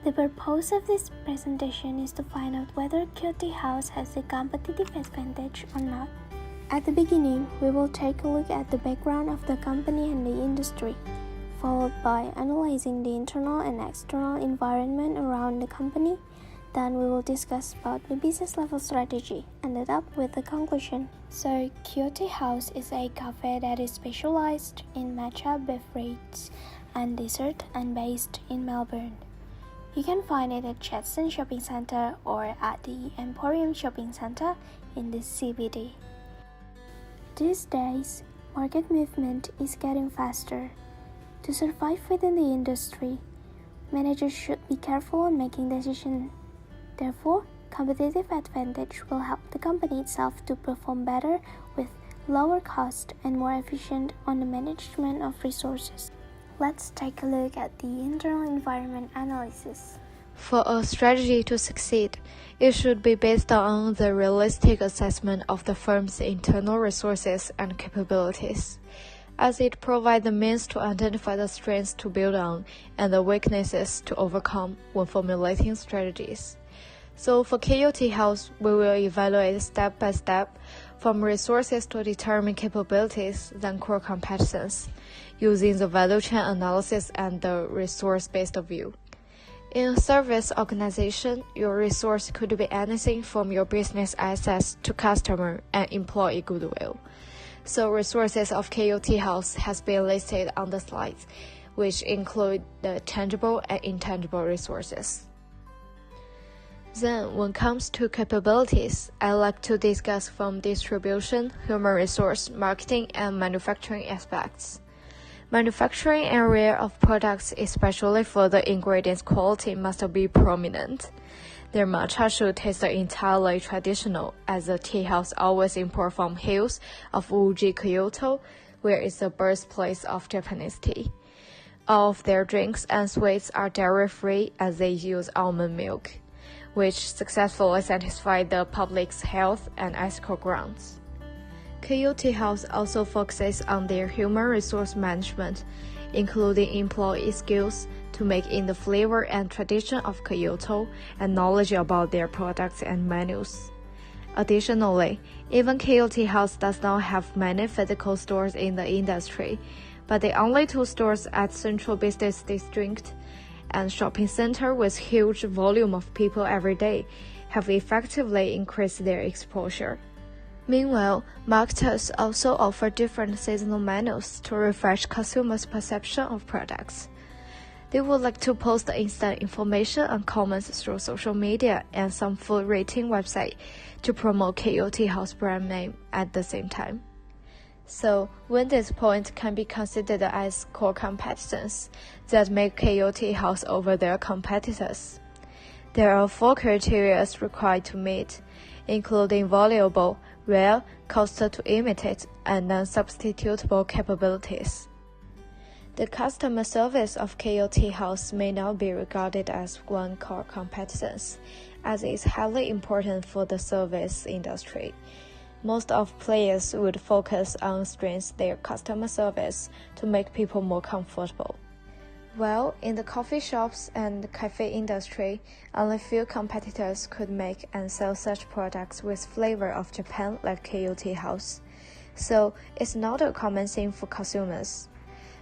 The purpose of this presentation is to find out whether KyoTea House has a competitive advantage or not. At the beginning, we will take a look at the background of the company and the industry, followed by analyzing the internal and external environment around the company. Then we will discuss about the business level strategy, ended up with the conclusion. So, KyoTea House is a cafe that is specialized in matcha beverages and dessert and based in Melbourne. You can find it at Chadstone Shopping Centre or at the Emporium Shopping Centre in the CBD. These days, market movement is getting faster. To survive within the industry, managers should be careful on making decisions. Therefore, competitive advantage will help the company itself to perform better with lower cost and more efficient on the management of resources. Let's take a look at the internal environment analysis. For a strategy to succeed, it should be based on the realistic assessment of the firm's internal resources and capabilities, as it provides the means to identify the strengths to build on and the weaknesses to overcome when formulating strategies. So for KyoTea House, we will evaluate step by step from resources to determine capabilities, then core competence, using the value chain analysis and the resource-based view. In a service organization, your resource could be anything from your business assets to customer and employee goodwill. So resources of KyoTea House has been listed on the slides, which include the tangible and intangible resources. Then, when it comes to capabilities, I like to discuss from distribution, human resource, marketing, and manufacturing aspects. Manufacturing area of products, especially for the ingredients quality, must be prominent. Their matcha should taste entirely traditional, as the tea house always import from hills of Uji, Kyoto, where it's the birthplace of Japanese tea. All of their drinks and sweets are dairy-free as they use almond milk, which successfully satisfy the public's health and ethical grounds. KyoTea House also focuses on their human resource management, including employee skills to make in the flavor and tradition of Kyoto and knowledge about their products and menus. Additionally, even KyoTea House does not have many physical stores in the industry, but the only 2 stores at Central Business District and shopping center with huge volume of people every day have effectively increased their exposure. Meanwhile, marketers also offer different seasonal menus to refresh consumers' perception of products. They would like to post instant information and comments through social media and some food rating website to promote KyoTea House brand name at the same time. So, when this point can be considered as core competence that make KyoTea House over their competitors. There are 4 criteria required to meet, including valuable, rare, cost to imitate, and non-substitutable capabilities. The customer service of KyoTea House may not be regarded as one core competence, as it is highly important for the service industry. Most of players would focus on strengthening their customer service to make people more comfortable. While in the coffee shops and cafe industry, only few competitors could make and sell such products with flavor of Japan like KyoTea House. So it's not a common thing for consumers.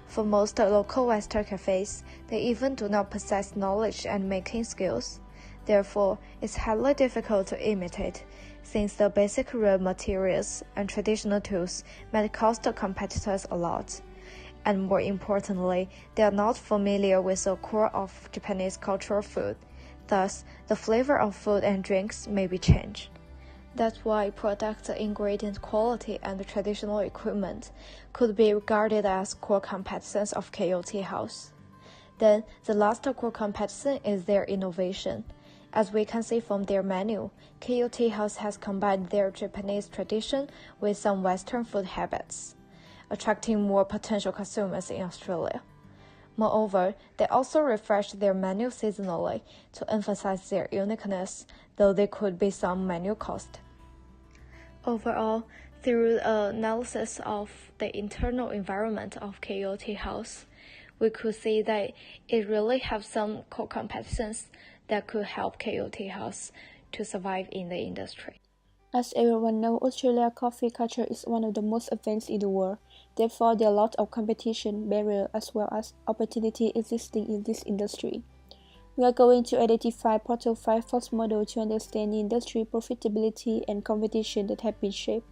For most local Western cafes, they even do not possess knowledge and making skills. Therefore, it's highly difficult to imitate, since the basic raw materials and traditional tools might cost the competitors a lot. And more importantly, they are not familiar with the core of Japanese cultural food. Thus, the flavor of food and drinks may be changed. That's why product ingredient quality and traditional equipment could be regarded as core competence of KyoTea House. Then, the last core competence is their innovation. As we can see from their menu, KyoTea House has combined their Japanese tradition with some Western food habits, attracting more potential consumers in Australia. Moreover, they also refresh their menu seasonally to emphasize their uniqueness, though there could be some menu cost. Overall, through the analysis of the internal environment of KyoTea House, we could see that it really has some core competencies that could help KyoTea House to survive in the industry. As everyone knows, Australia's coffee culture is one of the most advanced in the world. Therefore, there are a lot of competition, barriers, as well as opportunity existing in this industry. We are going to identify total 5 first models to understand the industry profitability and competition that have been shaped.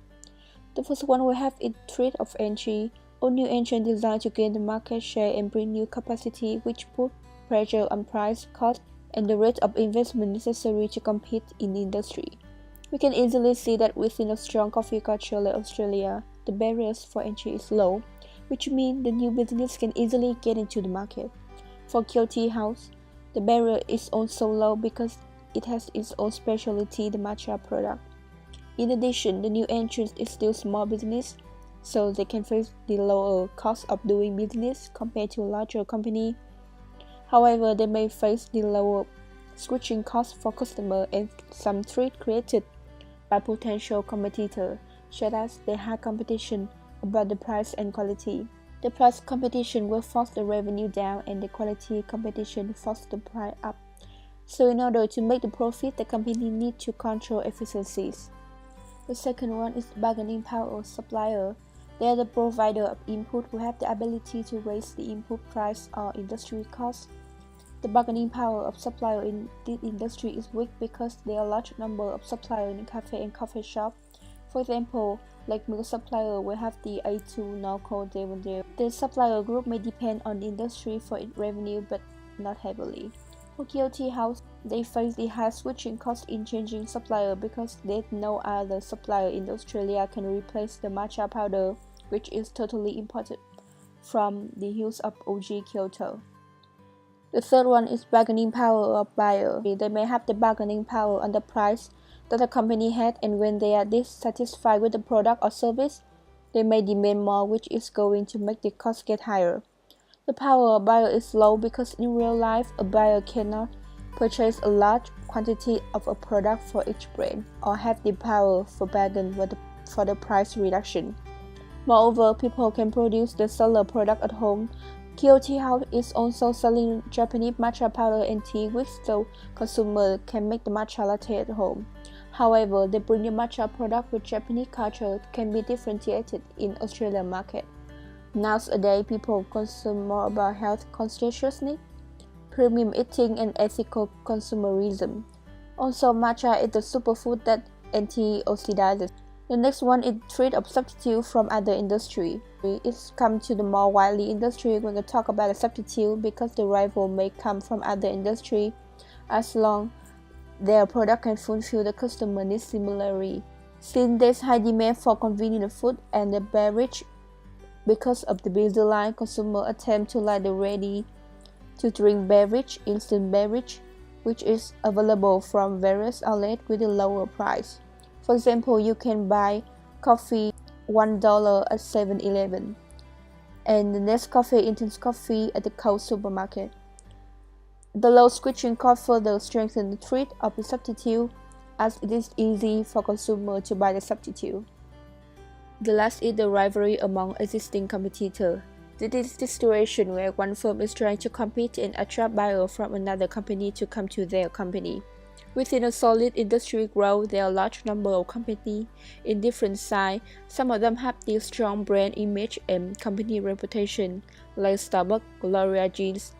The first one we have is threat of entry. All new entrants designed to gain the market share and bring new capacity, which put pressure on price, cost, and the rate of investment necessary to compete in the industry. We can easily see that within a strong coffee culture like Australia, the barriers for entry is low, which means the new business can easily get into the market. For KyoTea House, the barrier is also low because it has its own specialty, the matcha product. In addition, the new entrant is still small business, so they can face the lower cost of doing business compared to a larger company. However, they may face the lower switching cost for customers and some threat created by potential competitors, such as the high competition about the price and quality. The price competition will force the revenue down and the quality competition force the price up. So in order to make the profit, the company needs to control efficiencies. The second one is bargaining power of supplier. They are the provider of input who have the ability to raise the input price or industry cost. The bargaining power of supplier in this industry is weak because there are a large number of suppliers in cafe and coffee shop. For example, like milk supplier will have the A2 now called Devondale. The supplier group may depend on the industry for its revenue but not heavily. For KyoTea House, they face the high switching cost in changing supplier because there's no other supplier in Australia can replace the matcha powder, which is totally imported from the hills of OG Kyoto. The third one is bargaining power of buyer. They may have the bargaining power on the price that the company had, and when they are dissatisfied with the product or service, they may demand more, which is going to make the cost get higher. The power of buyer is low because in real life, a buyer cannot purchase a large quantity of a product for each brand or have the power for bargain for the price reduction. Moreover, people can produce the seller product at home. KyoTea House is also selling Japanese matcha powder and tea, which so consumers can make the matcha latte at home. However, the bring matcha product with Japanese culture can be differentiated in Australian market. Nowadays, people consume more about health consciousness, premium eating, and ethical consumerism. Also, matcha is the superfood that antioxidizes. The next one is threat of substitute from other industry. It's come to the more widely industry when we talk about a substitute because the rival may come from other industry as long their product can fulfill the customer needs similarly. Since there's high demand for convenient food and the beverage because of the busy line, consumer attempt to like the ready to drink beverage, instant beverage, which is available from various outlets with a lower price. For example, you can buy coffee $1 at 7-Eleven and the Nescafe instant coffee at the Coles supermarket. The low switching cost further strengthens the threat of the substitute as it is easy for consumers to buy the substitute. The last is the rivalry among existing competitors. This is the situation where one firm is trying to compete and attract buyers from another company to come to their company. Within a solid industry growth, there are a large number of companies in different sizes. Some of them have the strong brand image and company reputation, like Starbucks, L'Oreal Jeans.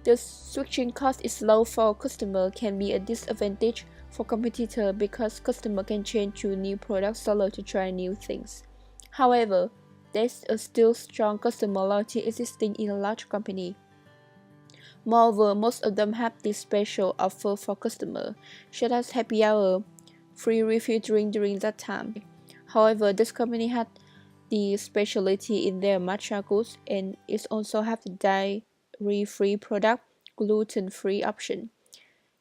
The switching cost is low for customers can be a disadvantage for competitors because customers can change to new product seller to try new things. However, there's a still strong customer loyalty existing in a large company. Moreover, most of them have this special offer for customers, such as happy hour, free refill drink during that time. However, this company had the specialty in their matcha goods and it also have the dairy-free product, gluten-free option.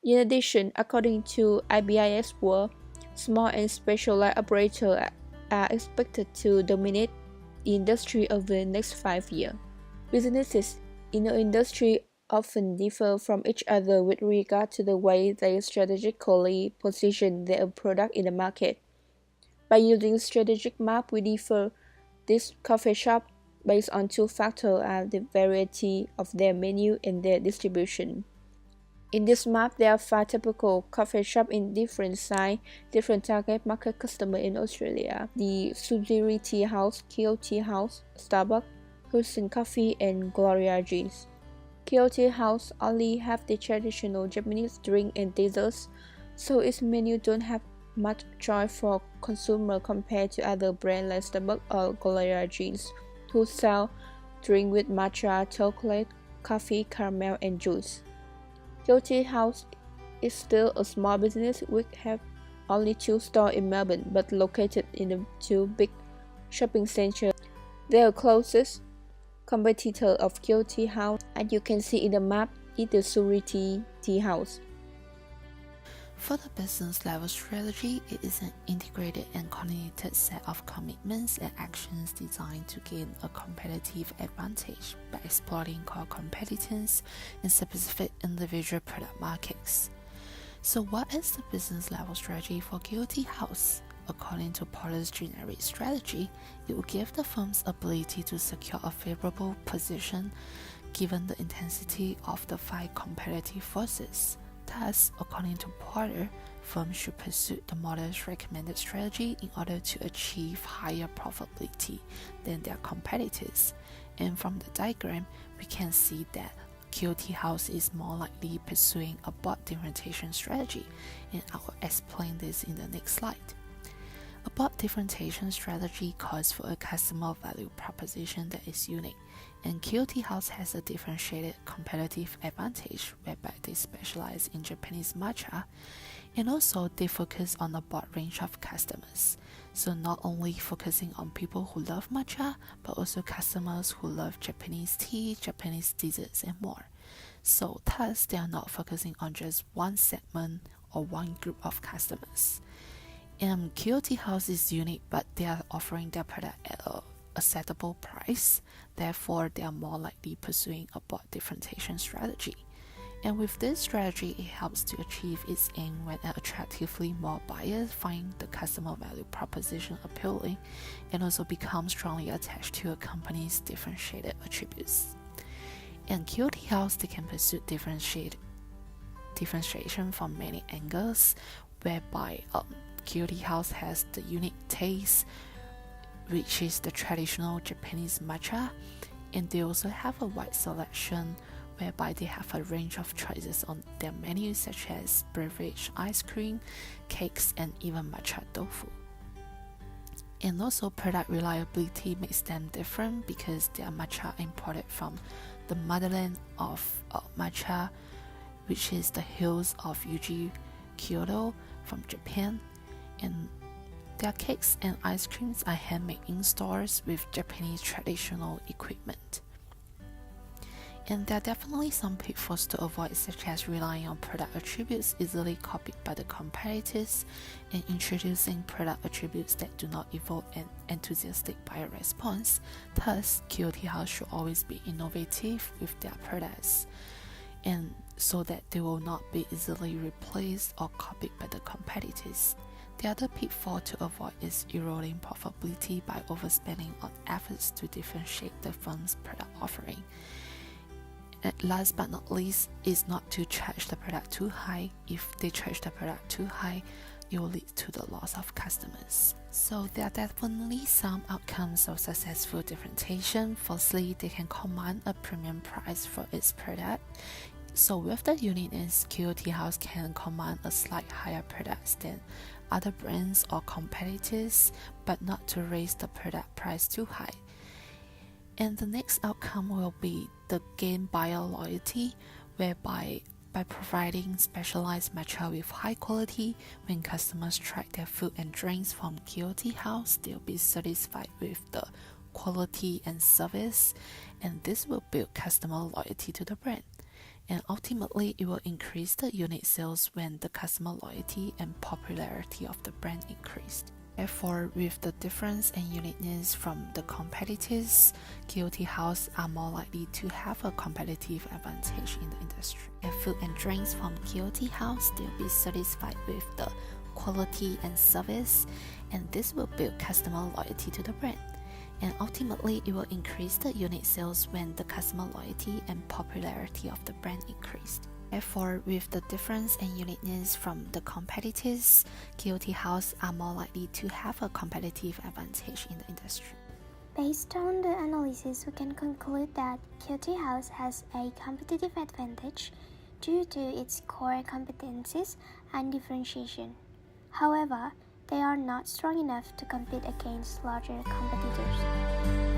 In addition, according to IBIS World, small and specialized operators are expected to dominate the industry over the next 5 years. Businesses in the industry often differ from each other with regard to the way they strategically position their product in the market. By using strategic map, we differ. This coffee shop based on two factors are the variety of their menu and their distribution. In this map, there are 5 typical coffee shops in different size, different target market customer in Australia. The Suziri Tea House, KyoTea House, Starbucks, Hudson Coffee, and Gloria Jeans. KyoTea House only have the traditional Japanese drink and desserts, so its menu don't have much choice for consumer compared to other brands like Starbucks or Gloria Jeans, who sell drink with matcha, chocolate, coffee, caramel, and juice. KyoTea House is still a small business which have only 2 stores in Melbourne but located in the 2 big shopping centers. Their closest competitor of KyoTea House, as you can see in the map, is the Suziri Tea House. For the business level strategy, it is an integrated and coordinated set of commitments and actions designed to gain a competitive advantage by exploiting core competence in specific individual product markets. So what is the business level strategy for KyoTea House? According to Porter's generic strategy, it will give the firm's ability to secure a favorable position given the intensity of the 5 competitive forces. Thus, according to Porter, firms should pursue the model's recommended strategy in order to achieve higher profitability than their competitors. And from the diagram, we can see that KyoTea House is more likely pursuing a broad differentiation strategy, and I will explain this in the next slide. A broad differentiation strategy calls for a customer value proposition that is unique, and KyoTea House has a differentiated competitive advantage whereby they specialize in Japanese matcha, and also they focus on a broad range of customers. So not only focusing on people who love matcha, but also customers who love Japanese tea, Japanese desserts, and more. So thus, they are not focusing on just one segment or one group of customers. KyoTea House is unique, but they are offering their product at a acceptable price. Therefore, they are more likely pursuing a broad differentiation strategy. And with this strategy, it helps to achieve its aim when attractively more buyers find the customer value proposition appealing and also become strongly attached to a company's differentiated attributes. And KyoTea House, they can pursue differentiation from many angles, whereby KyoTea House has the unique taste, which is the traditional Japanese matcha, and they also have a wide selection whereby they have a range of choices on their menu such as beverage, ice cream, cakes, and even matcha tofu. And also product reliability makes them different because their matcha imported from the motherland of matcha, which is the hills of Uji, Kyoto from Japan, and their cakes and ice creams are handmade in stores with Japanese traditional equipment. And there are definitely some pitfalls to avoid, such as relying on product attributes easily copied by the competitors and introducing product attributes that do not evoke an enthusiastic buyer response. Thus, KyoTea House should always be innovative with their products, and so that they will not be easily replaced or copied by the competitors. The other pitfall to avoid is eroding profitability by overspending on efforts to differentiate the firm's product offering. And last but not least is not to charge the product too high. If they charge the product too high, it will lead to the loss of customers. So there are definitely some outcomes of successful differentiation. Firstly, they can command a premium price for its product. So with the uniqueness, KyoTea House can command a slight higher price than other brands or competitors, but not to raise the product price too high. And the next outcome will be the gain buyer loyalty, whereby by providing specialized matcha with high quality, when customers try their food and drinks from KyoTea House, they'll be satisfied with the quality and service, and this will build customer loyalty to the brand. And ultimately, it will increase the unit sales when the customer loyalty and popularity of the brand increased. Therefore, with the difference and uniqueness from the competitors, KyoTea House are more likely to have a competitive advantage in the industry. If food and drinks from KyoTea House, they'll be satisfied with the quality and service, and this will build customer loyalty to the brand. and ultimately it will increase the unit sales when the customer loyalty and popularity of the brand increased. Therefore, with the difference in uniqueness from the competitors, KyoTea House are more likely to have a competitive advantage in the industry. Based on the analysis, we can conclude that KyoTea House has a competitive advantage due to its core competencies and differentiation. However, they are not strong enough to compete against larger competitors.